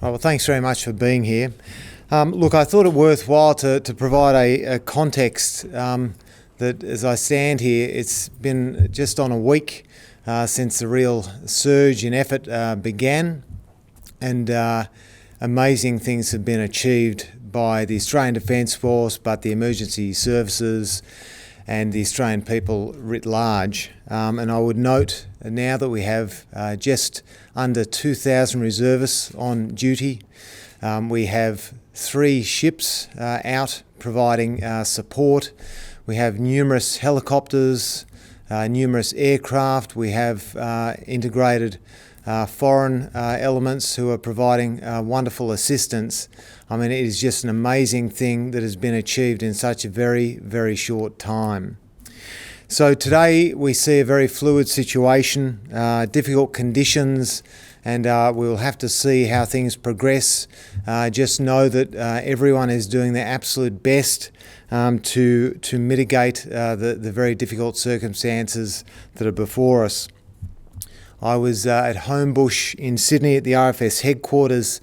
Well, thanks very much for being here. Look, I thought it worthwhile to provide a context that as I stand here, it's been just on a week since the real surge in effort began, and amazing things have been achieved by the Australian Defence Force, but the emergency services and the Australian people writ large. And I would note now that we have just under 2,000 reservists on duty. We have 3 ships out providing support. We have numerous helicopters, numerous aircraft. We have integrated foreign elements who are providing wonderful assistance. I mean, it is just an amazing thing that has been achieved in such a very, very short time. So today we see a very fluid situation, difficult conditions, and we'll have to see how things progress. Just know that everyone is doing their absolute best to mitigate the very difficult circumstances that are before us. I was at Homebush in Sydney at the RFS headquarters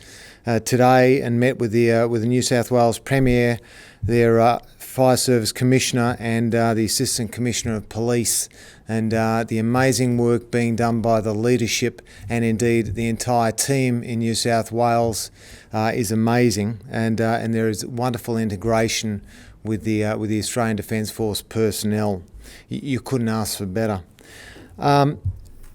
today and met with the New South Wales Premier, their Fire Service Commissioner and the Assistant Commissioner of Police, and the amazing work being done by the leadership and indeed the entire team in New South Wales is amazing, and there is wonderful integration with the Australian Defence Force personnel. You couldn't ask for better.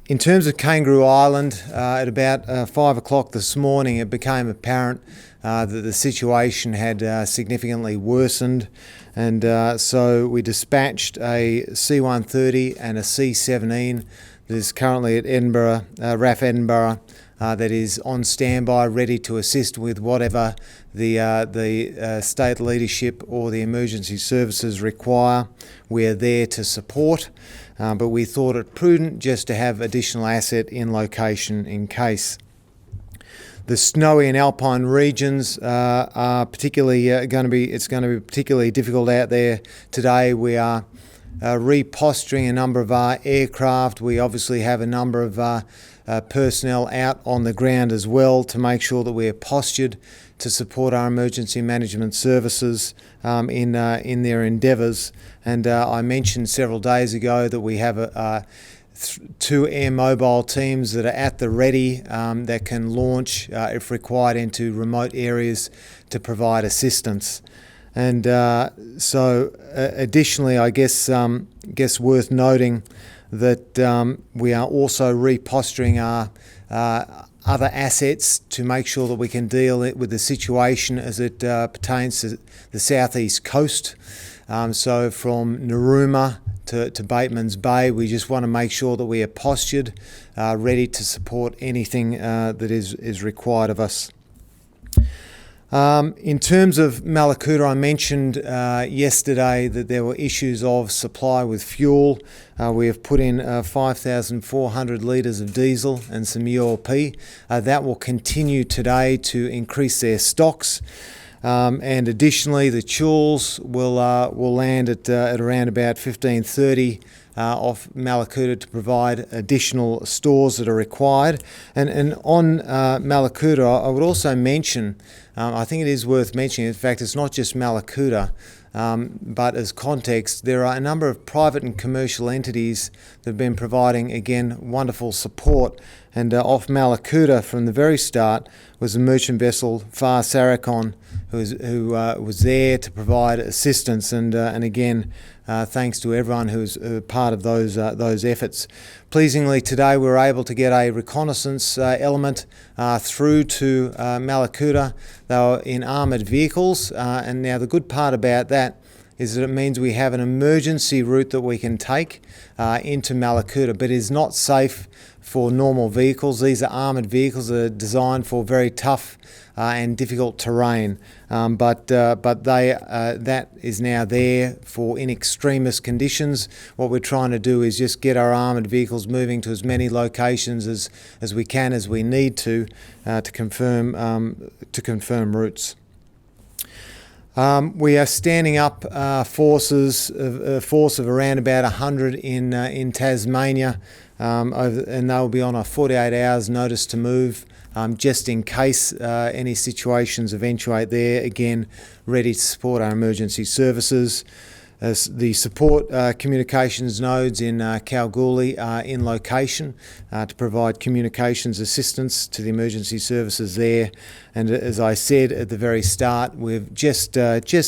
In terms of Kangaroo Island, at about 5 o'clock this morning, it became apparent that the situation had significantly worsened, and so we dispatched a C-130 and a C-17 that is currently at Edinburgh, RAF Edinburgh, that is on standby, ready to assist with whatever the state leadership or the emergency services require. We are there to support. But we thought it prudent just to have additional asset in location in case. The snowy and alpine regions are particularly it's going to be particularly difficult out there today. We are reposturing a number of our aircraft. We obviously have a number of personnel out on the ground as well to make sure that we are postured to support our emergency management services in their endeavours. And I mentioned several days ago that we have 2 air mobile teams that are at the ready that can launch, if required, into remote areas to provide assistance. And so additionally, I guess worth noting that we are also reposturing our other assets to make sure that we can deal with the situation as it pertains to the southeast coast. So from Narooma to Bateman's Bay, we just want to make sure that we are postured, ready to support anything that is required of us. In terms of Mallacoota, I mentioned yesterday that there were issues of supply with fuel. We have put in 5,400 litres of diesel and some ULP. That will continue today to increase their stocks. And additionally, the choules will land at around about 15:30 off Mallacoota to provide additional stores that are required. And on Mallacoota, I would also mention, I think it is worth mentioning, in fact, it's not just Mallacoota, but as context, there are a number of private and commercial entities that have been providing, again, wonderful support. And off Mallacoota from the very start was the merchant vessel Far Saracon, who was there to provide assistance, and again, thanks to everyone who's part of those efforts. Pleasingly, today we were able to get a reconnaissance element through to Mallacoota. They were in armoured vehicles, and now the good part about that is that it means we have an emergency route that we can take into Mallacoota, but it is not safe for normal vehicles. These are armoured vehicles that are designed for very tough and difficult terrain, but that is now there for in extremis conditions. What we're trying to do is just get our armoured vehicles moving to as many locations as we can, as we need to confirm routes. We are standing up a force of around about 100 in Tasmania and they'll be on a 48 hours notice to move, just in case any situations eventuate there. Again, ready to support our emergency services. The support communications nodes in Kalgoorlie are in location to provide communications assistance to the emergency services there. And as I said at the very start, we've just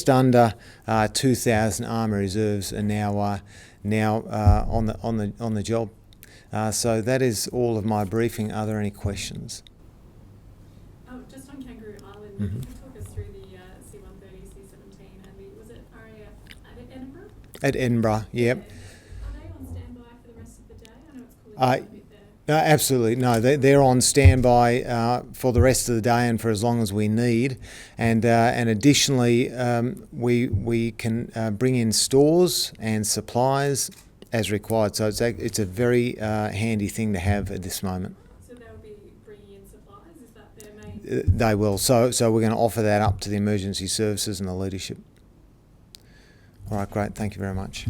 under 2,000 Army Reserves are now on the job. So that is all of my briefing. Are there any questions? Oh, just on Kangaroo Island, Mm-hmm. can you talk us through the C-130, C-17, and was it RAF at Edinburgh? At Edinburgh, yep. Are they on standby for the rest of the day? I know it's cooling Uh, down a bit there. No, absolutely. No, they're on standby for the rest of the day and for as long as we need. And additionally, we can bring in stores and supplies as required. So it's a very handy thing to have at this moment. So they'll be bringing in supplies? Is that their main? They will. So we're going to offer that up to the emergency services and the leadership. All right, great. Thank you very much.